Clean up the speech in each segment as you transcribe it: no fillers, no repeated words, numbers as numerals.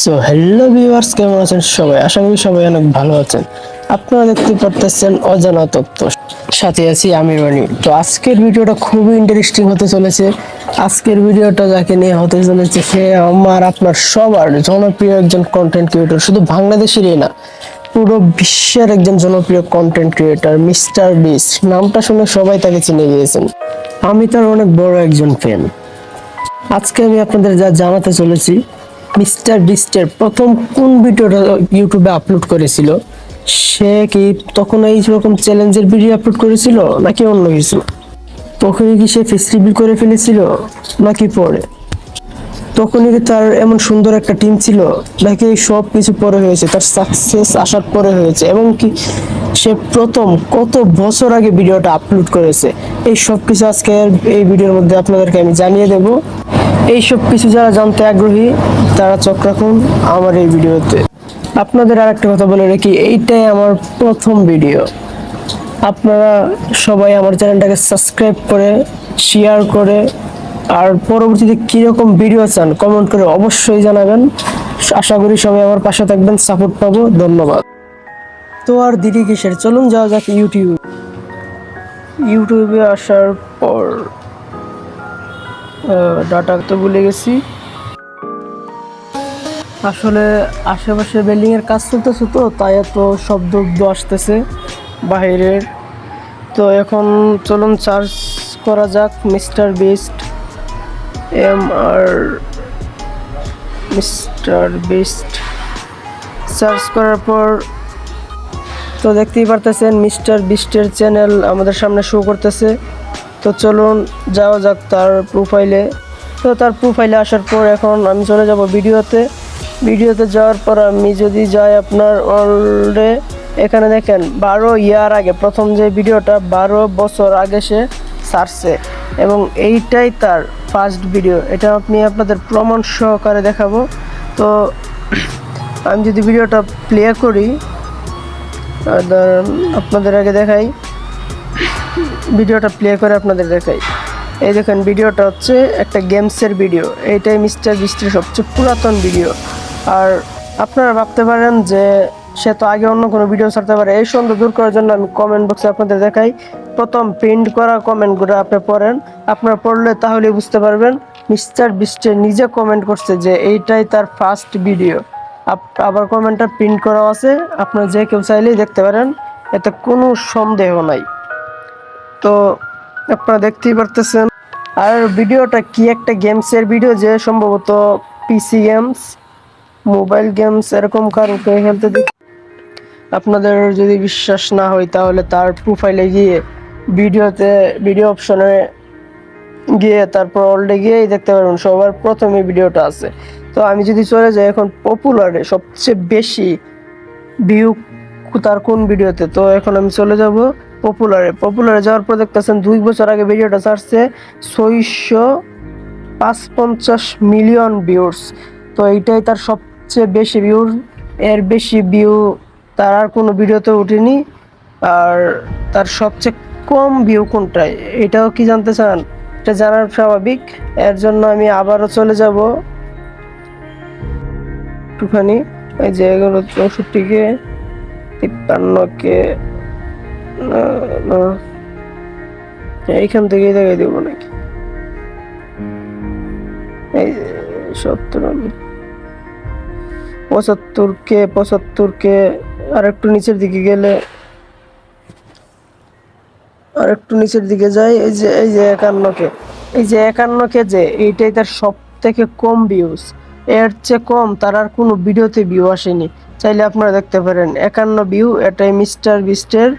So hello viewers, কেমন আছেন সবাই? আশা করি সবাই অনেক ভালো আছেন। আপনারা দেখতে পারতেছেন অজানা তথ্য, সাথে আছি আমি রনি। তো আজকের ভিডিওটা খুবই ইন্টারেস্টিং হতে চলেছে। আজকের ভিডিওটা যাকে নিয়ে হতে চলেছে সে আমার আপনার সবার জনপ্রিয় একজন কন্টেন্ট ক্রিয়েটর, শুধু বাংলাদেশেরই না, পুরো বিশ্বের একজন জনপ্রিয় কন্টেন্ট ক্রিয়েটর মিস্টার বিস্ট। নামটা শুনে সবাই তাকে চিনে গিয়েছেন। আমি তার অনেক বড় একজন ফ্যান। আজকে আমি আপনাদের যা জানাতে চলেছি, মিস্টার বিস্টের প্রথম কোন ভিডিওটা ইউটিউবে আপলোড করেছিল, সে কি তখন এই রকম চ্যালেঞ্জের ভিডিও আপলোড করেছিল নাকি অন্য কিছু, তখনই কি সে ফেস রিভিল করে ফেলেছিল নাকি পরে, তখনই কি তার এমন সুন্দর একটা টিম ছিল নাকি সব কিছু পরে হয়েছে, তার সাকসেস আসার পরে হয়েছে, এবং কি সে প্রথম কত বছর আগে ভিডিওটা আপলোড করেছে, এই সব কিছু আজকে এই ভিডিওর মধ্যে আপনাদেরকে আমি জানিয়ে দেব। এই সব কিছু যারা জানতে আগ্রহী তারা চোখ রাখুন আমার এই ভিডিওতে। আপনাদের আর একটা কথা বলে রাখি, এইটাই আমার প্রথম ভিডিও। আপনারা সবাই আমার চ্যানেলটাকে সাবস্ক্রাইব করে শেয়ার করে আর পরবর্তীতে কিরকম ভিডিও চান কমেন্ট করে অবশ্যই জানাবেন। আশা করি সবাই আমার পাশে থাকবেন, সাপোর্ট পাবো। ধন্যবাদ। তো আর দেরি কিসের, চলুন যাওয়া যাক ইউটিউবে আসার পর ডাটা তো ভুলে গেছি। আসলে আশেপাশে বিল্ডিং এর কাজ চলতেছে, তো তাই এত শব্দ আসতেছে বাইরের। তো এখন চলুন সার্চ করা যাক mister beast, mister beast search করার পর তো দেখতেই পারতেছেন মিস্টার বিস্টের চ্যানেল আমাদের সামনে শো করতেছে। তো চলুন যাওয়া যাক তার প্রোফাইলে। তো তার প্রোফাইলে আসার পর এখন আমি চলে যাব ভিডিওতে যাওয়ার পর আমি যদি যাই আপনার অলরে, এখানে দেখেন 12 ইয়ার আগে প্রথম যে ভিডিওটা 12 বছর আগে সে ছাড়ছে, এবং এইটাই তার ফার্স্ট ভিডিও। এটা আপনাদের প্রমাণ সহকারে দেখাবো। তো আমি যদি ভিডিওটা প্লে করি, আপনাদের আগে দেখাই, ভিডিওটা প্লে করে আপনাদের দেখাই। এই দেখেন ভিডিওটা হচ্ছে একটা গেমসের ভিডিও। এইটাই মিস্টার বিস্টের সবচেয়ে পুরাতন ভিডিও। আর আপনারা ভাবতে পারেন যে সে তো আগে অন্য কোনো ভিডিও ছাড়তে পারে, এই সন্দেহ দূর করার জন্য আমি কমেন্ট বক্সে আপনাদের দেখাই। প্রথম প্রিন্ট করা কমেন্টগুলো আপনি পড়েন, আপনারা পড়লে তাহলেই বুঝতে পারবেন মিস্টার বিস্টের নিজে কমেন্ট করছে যে এইটাই তার ফার্স্ট ভিডিও। আবার কমেন্টটা প্রিন্ট করা আছে, আপনারা যে কেউ চাইলেই দেখতে পারেন, এতে কোনো সন্দেহ নাই। তো আপনারা দেখতেই পারতেছেন। আর ভিডিওটা কি একটা গেমসের ভিডিও, যে সম্ভবত পিসি গেমস, মোবাইল গেমস এরকম কারোকে খেলতে দেখি। আপনাদের যদি বিশ্বাস না হয় তাহলে তার প্রোফাইলে গিয়ে ভিডিও অপশনে গিয়ে তারপর অলরেডি গিয়েই দেখতে পারবেন সবার প্রথমে ভিডিওটা আছে। তো আমি যদি চলে যাই এখন পপুলারে সবচেয়ে বেশি ভিউ তার কোন ভিডিওতে, তো এখন আমি চলে যাব পপুলারে যাওয়ার পর দেখতেছেন 2 বছর আগে ভিডিওটা ছাড়ছে 655 মিলিয়ন ভিউস। তো এইটাই তার সবচেয়ে বেশি ভিউ, এর বেশি ভিউ তার আর কোনো ভিডিওতে ওঠেনি। আর তার সবচেয়ে কম ভিউ কোনটায়, এটাও কি জানতে চান? এটা জানার স্বাভাবিক, এর জন্য আমি আবারও চলে যাব একটুখানি। এই যে 64কে 53কে এইখান থেকেই দেখাই দেব নাকি, এই 75কে আর একটু নিচের দিকে গেলে, আর একটু নিচের দিকে যাই, এই যে 51কে যে এইটাই তার সব থেকে কম ভিউজ। এর চেয়ে কম তার আর কোনো ভিডিওতে ভিউ আসেনি, চাইলে আপনারা দেখতে পারেন। 51 ভিউ, এটাই মিস্টার বিস্টের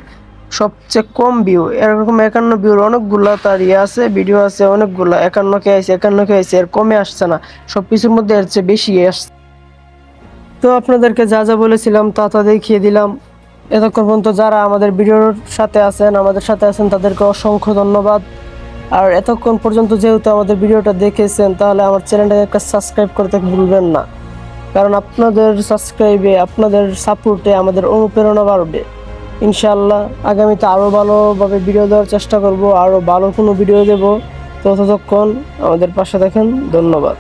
সবচেয়ে কম ভিউ। এরকম 51 ভিউর অনেকগুলো তার আছে, ভিডিও আছে অনেকগুলো। 51কে আইছে, এর কমে আসছে না, সব কিছুর মধ্যে এর চেয়ে বেশি আসছে। তো আপনাদেরকে যা যা বলেছিলাম তা দেখিয়ে দিলাম। এতক্ষণ পর্যন্ত যারা আমাদের ভিডিওর সাথে আছেন তাদেরকে অসংখ্য ধন্যবাদ। আর এতক্ষণ পর্যন্ত যেহেতু আমাদের ভিডিওটা দেখেছেন, তাহলে আমার চ্যানেলটাকে একটা সাবস্ক্রাইব করতে ভুলবেন না, কারণ আপনাদের সাবস্ক্রাইবে, আপনাদের সাপোর্টে আমাদের অনুপ্রেরণা বাড়বে। ইনশাআল্লাহ আগামীতে আরও ভালোভাবে ভিডিও দেওয়ার চেষ্টা করব, আরও ভালো কোনো ভিডিও দেব। ততক্ষণ আমাদের পাশে থাকেন। ধন্যবাদ।